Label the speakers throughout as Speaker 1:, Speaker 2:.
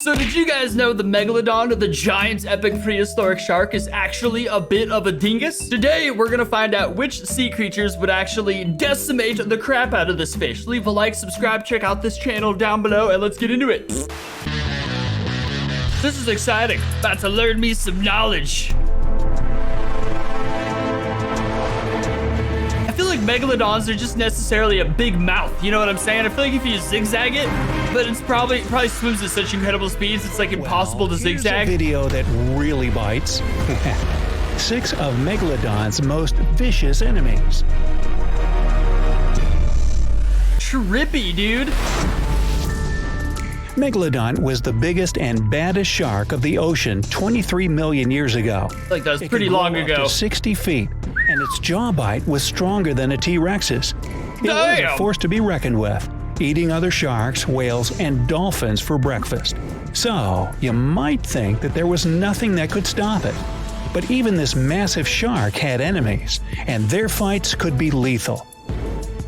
Speaker 1: So did you guys know the Megalodon, or the giant epic prehistoric shark, is actually a bit of a dingus? Today, we're gonna find out which sea creatures would actually decimate the crap out of this fish. Leave a like, subscribe, check out this channel down below, and let's get into it. This is exciting. About to learn me some knowledge. I feel like Megalodons are just necessarily a big mouth, you know what I'm saying? I feel like if you zigzag it, but it's probably swims at such incredible speeds, it's like impossible to zigzag.
Speaker 2: Here's a video that really bites. 6 of Megalodon's most vicious enemies.
Speaker 1: Trippy, dude.
Speaker 2: Megalodon was the biggest and baddest shark of the ocean 23 million years ago.
Speaker 1: Like that was
Speaker 2: It
Speaker 1: pretty
Speaker 2: could grow
Speaker 1: long
Speaker 2: up
Speaker 1: ago.
Speaker 2: to 60 feet, and its jaw bite was stronger than a T-Rex's. It was a force to be reckoned with, eating other sharks, whales, and dolphins for breakfast. So, you might think that there was nothing that could stop it. But even this massive shark had enemies, and their fights could be lethal.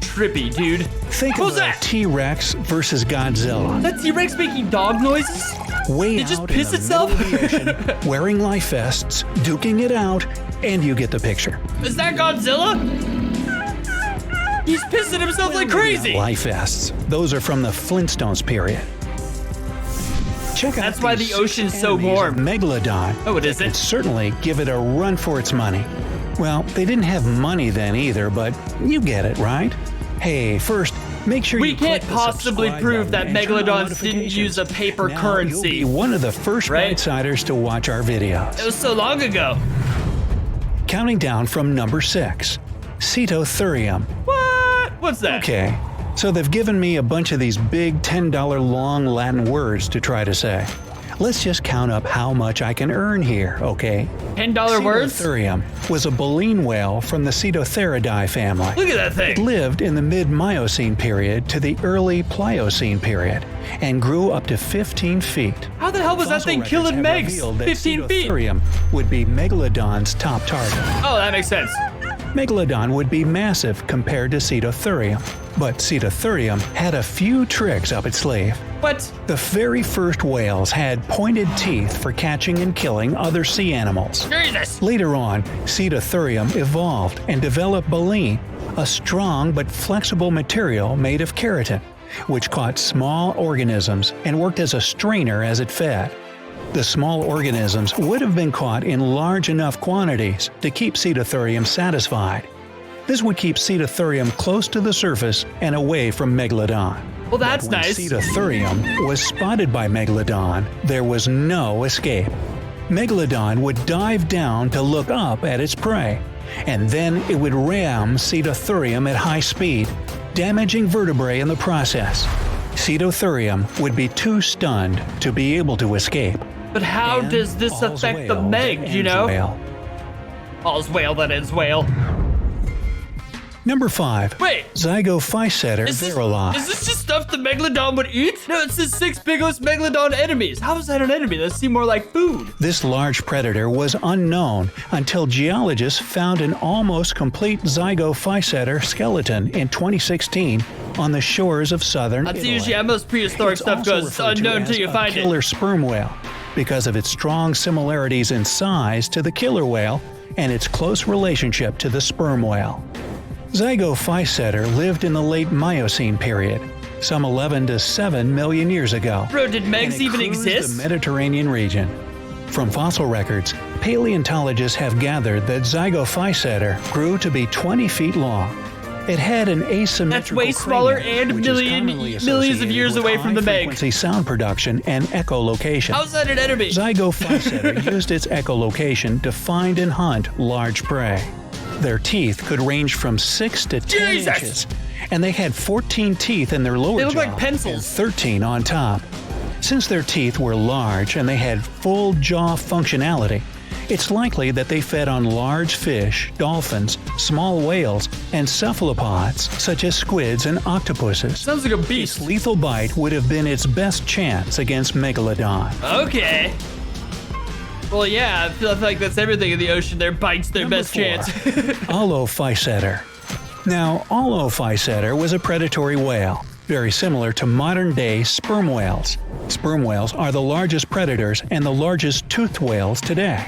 Speaker 1: Trippy, dude.
Speaker 2: Think
Speaker 1: Who's
Speaker 2: of
Speaker 1: that?
Speaker 2: a T-Rex versus Godzilla.
Speaker 1: That T-Rex making dog noises?
Speaker 2: Way
Speaker 1: It just
Speaker 2: out
Speaker 1: pissed
Speaker 2: in the
Speaker 1: itself?
Speaker 2: middle of the ocean, wearing life vests, duking it out, and you get the picture.
Speaker 1: Is that Godzilla? He's pissing himself like crazy.
Speaker 2: Life vests. Those are from the Flintstones period. Check out
Speaker 1: That's why
Speaker 2: these
Speaker 1: the ocean's
Speaker 2: 6
Speaker 1: so
Speaker 2: enemies of
Speaker 1: warm.
Speaker 2: Megalodon.
Speaker 1: Oh, it
Speaker 2: Could
Speaker 1: isn't?
Speaker 2: certainly give it a run for its money. Well, they didn't have money then either, but you get it, right? Hey, first, make sure
Speaker 1: We
Speaker 2: you
Speaker 1: can't
Speaker 2: click the
Speaker 1: possibly
Speaker 2: subscribe
Speaker 1: prove that
Speaker 2: button and turn on
Speaker 1: Megalodons didn't
Speaker 2: notifications.
Speaker 1: use a paper
Speaker 2: Now
Speaker 1: currency.
Speaker 2: You'll be one of the first
Speaker 1: Right?
Speaker 2: Brightsiders to watch our videos.
Speaker 1: It was so long ago.
Speaker 2: Counting down from number 6, Cetotherium.
Speaker 1: What? What's that?
Speaker 2: Okay, so they've given me a bunch of these big $10 long Latin words to try to say. Let's just count up how much I can earn here, okay?
Speaker 1: $10 words?
Speaker 2: Cetotherium was a baleen whale from the Cetotheridae family.
Speaker 1: Look at that
Speaker 2: It
Speaker 1: thing.
Speaker 2: lived in the mid-Miocene period to the early Pliocene period and grew up to 15 feet.
Speaker 1: How the hell was that
Speaker 2: Fossil
Speaker 1: thing
Speaker 2: records
Speaker 1: killing
Speaker 2: have
Speaker 1: Megs?
Speaker 2: revealed that
Speaker 1: 15 feet.
Speaker 2: Cetotherium would be Megalodon's top target.
Speaker 1: Oh, that makes sense.
Speaker 2: Megalodon would be massive compared to Cetotherium, but Cetotherium had a few tricks up its sleeve.
Speaker 1: What?
Speaker 2: The very first whales had pointed teeth for catching and killing other sea animals.
Speaker 1: Jesus.
Speaker 2: Later on, Cetotherium evolved and developed baleen, a strong but flexible material made of keratin, which caught small organisms and worked as a strainer as it fed. The small organisms would have been caught in large enough quantities to keep Cetotherium satisfied. This would keep Cetotherium close to the surface and away from Megalodon.
Speaker 1: Well, that's
Speaker 2: When
Speaker 1: nice.
Speaker 2: Cetotherium was spotted by Megalodon, there was no escape. Megalodon would dive down to look up at its prey, and then it would ram Cetotherium at high speed, damaging vertebrae in the process. Cetotherium would be too stunned to be able to escape.
Speaker 1: But how
Speaker 2: And
Speaker 1: does this
Speaker 2: all's
Speaker 1: affect the
Speaker 2: well
Speaker 1: Meg,
Speaker 2: that
Speaker 1: you
Speaker 2: ends
Speaker 1: know?
Speaker 2: well.
Speaker 1: All's whale that ends whale.
Speaker 2: Number 5.
Speaker 1: Wait.
Speaker 2: Zygophyseter
Speaker 1: Is
Speaker 2: virili.
Speaker 1: this just stuff the Megalodon would eat? No, it says 6 biggest Megalodon enemies. How is that an enemy? That seems more like food.
Speaker 2: This large predator was unknown until geologists found an almost complete Zygophyseter skeleton in 2016 on the shores of southern
Speaker 1: That's
Speaker 2: Italy.
Speaker 1: usually how most prehistoric
Speaker 2: It's
Speaker 1: stuff
Speaker 2: also
Speaker 1: goes. It's
Speaker 2: referred to
Speaker 1: unknown
Speaker 2: as
Speaker 1: until you
Speaker 2: a
Speaker 1: find
Speaker 2: killer
Speaker 1: it.
Speaker 2: sperm whale because of its strong similarities in size to the killer whale and its close relationship to the sperm whale. Zygophyseter lived in the late Miocene period, some 11 to 7 million years ago.
Speaker 1: Bro, did
Speaker 2: and
Speaker 1: Megs
Speaker 2: it
Speaker 1: even
Speaker 2: cruised
Speaker 1: exist?
Speaker 2: the Mediterranean region. From fossil records, paleontologists have gathered that Zygophyseter grew to be 20 feet long. It had an asymmetrical
Speaker 1: That's way smaller
Speaker 2: cranium,
Speaker 1: and
Speaker 2: which is commonly
Speaker 1: millions
Speaker 2: associated
Speaker 1: of years
Speaker 2: with
Speaker 1: away from the Meg.
Speaker 2: high-frequency sound production and echolocation.
Speaker 1: How's that an enemy?
Speaker 2: Zygophyseter used its echolocation to find and hunt large prey. Their teeth could range from 6 to 10
Speaker 1: Jesus!
Speaker 2: inches, and they had 14 teeth in their lower
Speaker 1: They look
Speaker 2: jaw
Speaker 1: like pencils.
Speaker 2: and 13 on top. Since their teeth were large and they had full jaw functionality, it's likely that they fed on large fish, dolphins, small whales, and cephalopods such as squids and octopuses.
Speaker 1: Sounds like a
Speaker 2: Its
Speaker 1: beast.
Speaker 2: lethal bite would have been its best chance against Megalodon.
Speaker 1: Okay. Well, yeah, I feel like that's everything in the ocean. Their bites their
Speaker 2: Number
Speaker 1: best
Speaker 2: 4.
Speaker 1: chance.
Speaker 2: Allophyseter. Now, Allophyseter was a predatory whale. very similar to modern-day sperm whales. Sperm whales are the largest predators and the largest toothed whales today.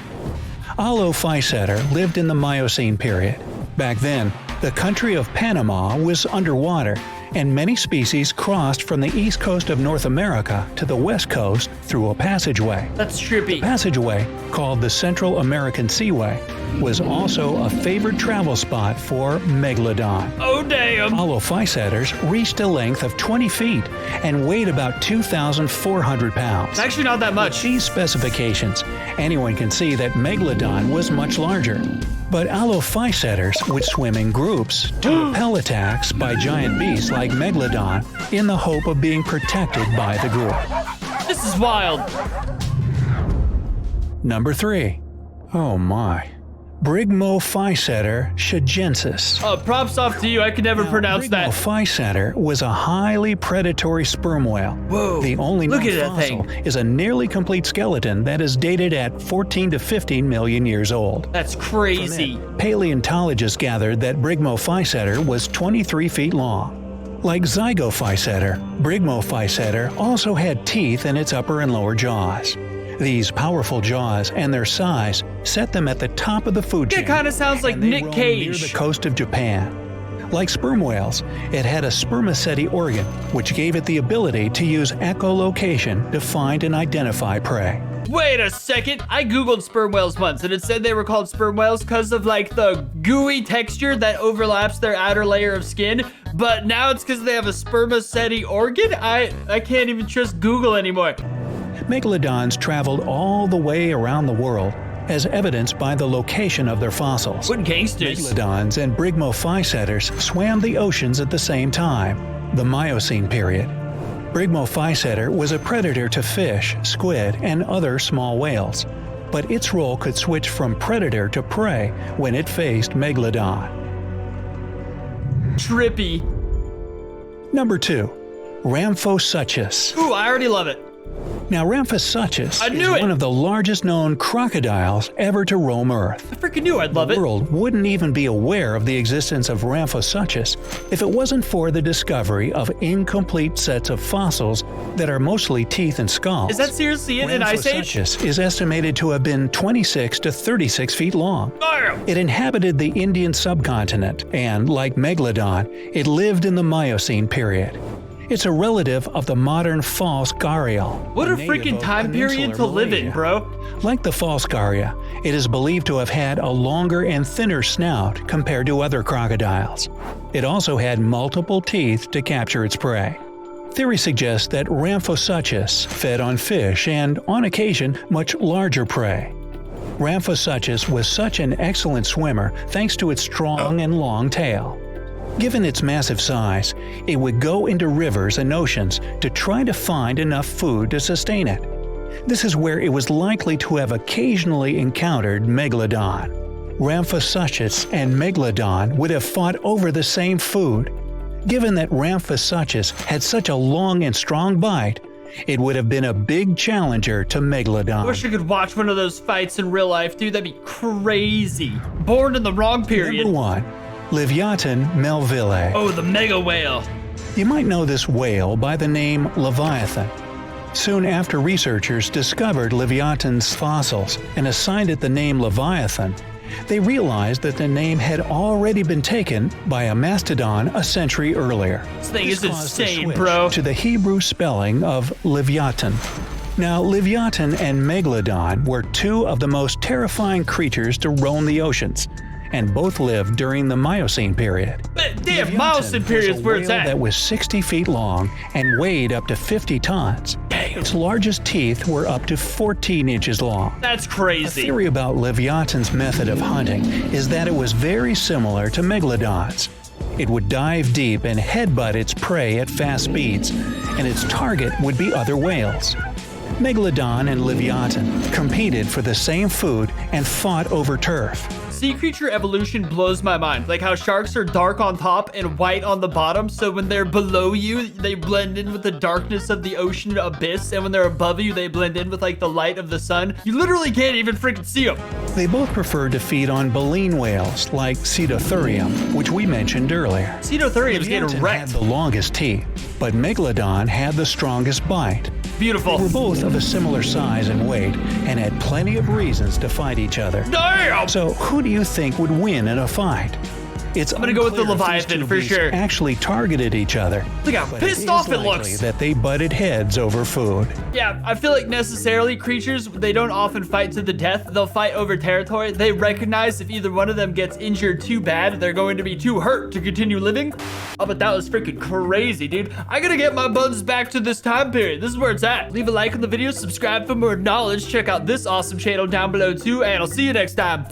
Speaker 2: Allophyseter lived in the Miocene period. Back then, the country of Panama was underwater, and many species crossed from the east coast of North America to the west coast through a passageway.
Speaker 1: That's trippy.
Speaker 2: The passageway, called the Central American Seaway, was also a favored travel spot for Megalodon.
Speaker 1: Oh damn!
Speaker 2: Allophyseters reached a length of 20 feet and weighed about 2,400 pounds.
Speaker 1: It's actually not that much.
Speaker 2: With these specifications, anyone can see that Megalodon was much larger. But Allophyseters would swim in groups to repel attacks by giant beasts like Megalodon in the hope of being protected by the group.
Speaker 1: This is wild.
Speaker 2: Number 3. Oh my. Brygophyseter shigensis.
Speaker 1: Props off to you. I could never pronounce that.
Speaker 2: Brygophyseter was a highly predatory sperm whale.
Speaker 1: Whoa.
Speaker 2: The only known
Speaker 1: Look at that
Speaker 2: fossil
Speaker 1: thing.
Speaker 2: is a nearly complete skeleton that is dated at 14 to 15 million years old.
Speaker 1: That's crazy.
Speaker 2: Paleontologists gathered that Brygophyseter was 23 feet long. Like Zygophyseter, Brygophyseter also had teeth in its upper and lower jaws. These powerful jaws and their size set them at the top of the food chain.
Speaker 1: It kind of sounds like
Speaker 2: and they
Speaker 1: Nick
Speaker 2: roamed
Speaker 1: Cage.
Speaker 2: near the coast of Japan. Like sperm whales, it had a spermaceti organ, which gave it the ability to use echolocation to find and identify prey.
Speaker 1: Wait a second. I googled sperm whales once and it said they were called sperm whales because of like the gooey texture that overlaps their outer layer of skin. But now it's because they have a spermaceti organ? I can't even trust Google anymore.
Speaker 2: Megalodons traveled all the way around the world, as evidenced by the location of their fossils.
Speaker 1: What gangsters.
Speaker 2: Megalodons and Brygophyseters swam the oceans at the same time, the Miocene period. Brygophyseter was a predator to fish, squid, and other small whales, but its role could switch from predator to prey when it faced Megalodon.
Speaker 1: Trippy.
Speaker 2: Number 2. Rhamphosuchus.
Speaker 1: Ooh, I already love it.
Speaker 2: Now, Rhamphosuchus
Speaker 1: I
Speaker 2: is
Speaker 1: knew it.
Speaker 2: one of the largest known crocodiles ever to roam Earth.
Speaker 1: I freaking knew I'd love
Speaker 2: The
Speaker 1: it.
Speaker 2: world wouldn't even be aware of the existence of Rhamphosuchus if it wasn't for the discovery of incomplete sets of fossils that are mostly teeth and skulls.
Speaker 1: Is that seriously it in Ice Age?
Speaker 2: Rhamphosuchus is estimated to have been 26 to 36 feet long.
Speaker 1: Oh,
Speaker 2: It inhabited the Indian subcontinent and, like Megalodon, it lived in the Miocene period. It's a relative of the modern false gharial.
Speaker 1: what a
Speaker 2: native
Speaker 1: freaking
Speaker 2: of
Speaker 1: time period to
Speaker 2: peninsular
Speaker 1: live in,
Speaker 2: Malaysia.
Speaker 1: bro.
Speaker 2: Like the false gharia, it is believed to have had a longer and thinner snout compared to other crocodiles. It also had multiple teeth to capture its prey. Theory suggests that Rhamphosuchus fed on fish and, on occasion, much larger prey. Rhamphosuchus was such an excellent swimmer thanks to its strong and long tail. Given its massive size, it would go into rivers and oceans to try to find enough food to sustain it. This is where it was likely to have occasionally encountered Megalodon. Rhamphosuchus and Megalodon would have fought over the same food. Given that Rhamphosuchus had such a long and strong bite, it would have been a big challenger to Megalodon.
Speaker 1: I wish I could watch one of those fights in real life, dude. That'd be crazy. Born in the wrong period.
Speaker 2: Number 1. Livyatan melville.
Speaker 1: Oh, the mega whale.
Speaker 2: You might know this whale by the name Leviathan. Soon after researchers discovered Livyatan's fossils and assigned it the name Leviathan, they realized that the name had already been taken by a mastodon a century earlier.
Speaker 1: This thing is
Speaker 2: caused the
Speaker 1: insane,
Speaker 2: switch
Speaker 1: bro.
Speaker 2: to the Hebrew spelling of Livyatan. Now, Livyatan and Megalodon were two of the most terrifying creatures to roam the oceans, and both lived during the Miocene period.
Speaker 1: But damn,
Speaker 2: Livyatan
Speaker 1: Miocene period's
Speaker 2: was a
Speaker 1: where it's
Speaker 2: whale
Speaker 1: at.
Speaker 2: that was 60 feet long and weighed up to 50 tons.
Speaker 1: Damn.
Speaker 2: Its largest teeth were up to 14 inches long.
Speaker 1: That's
Speaker 2: A
Speaker 1: crazy.
Speaker 2: theory about Livyatan's method of hunting is that it was very similar to Megalodon's. It would dive deep and headbutt its prey at fast speeds, and its target would be other whales. Megalodon and Livyatan competed for the same food and fought over turf.
Speaker 1: Sea creature evolution blows my mind. Like how sharks are dark on top and white on the bottom, so when they're below you, they blend in with the darkness of the ocean abyss, and when they're above you, they blend in with like the light of the sun. You literally can't even freaking see them.
Speaker 2: They both prefer to feed on baleen whales like Cetotherium, which we mentioned earlier.
Speaker 1: Cetotherium's getting
Speaker 2: Livyatan
Speaker 1: wrecked.
Speaker 2: had the longest teeth, but Megalodon had the strongest bite.
Speaker 1: Beautiful.
Speaker 2: They were both of a similar size and weight and had plenty of reasons to fight each other.
Speaker 1: Damn!
Speaker 2: So who do you think would win in a fight? It's
Speaker 1: I'm gonna go with the
Speaker 2: unclear if these
Speaker 1: Leviathan
Speaker 2: two
Speaker 1: for
Speaker 2: beasts
Speaker 1: sure.
Speaker 2: Actually targeted each other.
Speaker 1: Look how
Speaker 2: But
Speaker 1: pissed
Speaker 2: it is
Speaker 1: off it
Speaker 2: likely
Speaker 1: looks.
Speaker 2: that they butted heads over food.
Speaker 1: Yeah, I feel like necessarily creatures, they don't often fight to the death. They'll fight over territory. They recognize if either one of them gets injured too bad, they're going to be too hurt to continue living. Oh, but that was freaking crazy, dude. I gotta get my buns back to this time period. This is where it's at. Leave a like on the video, subscribe for more knowledge. Check out this awesome channel down below too, and I'll see you next time.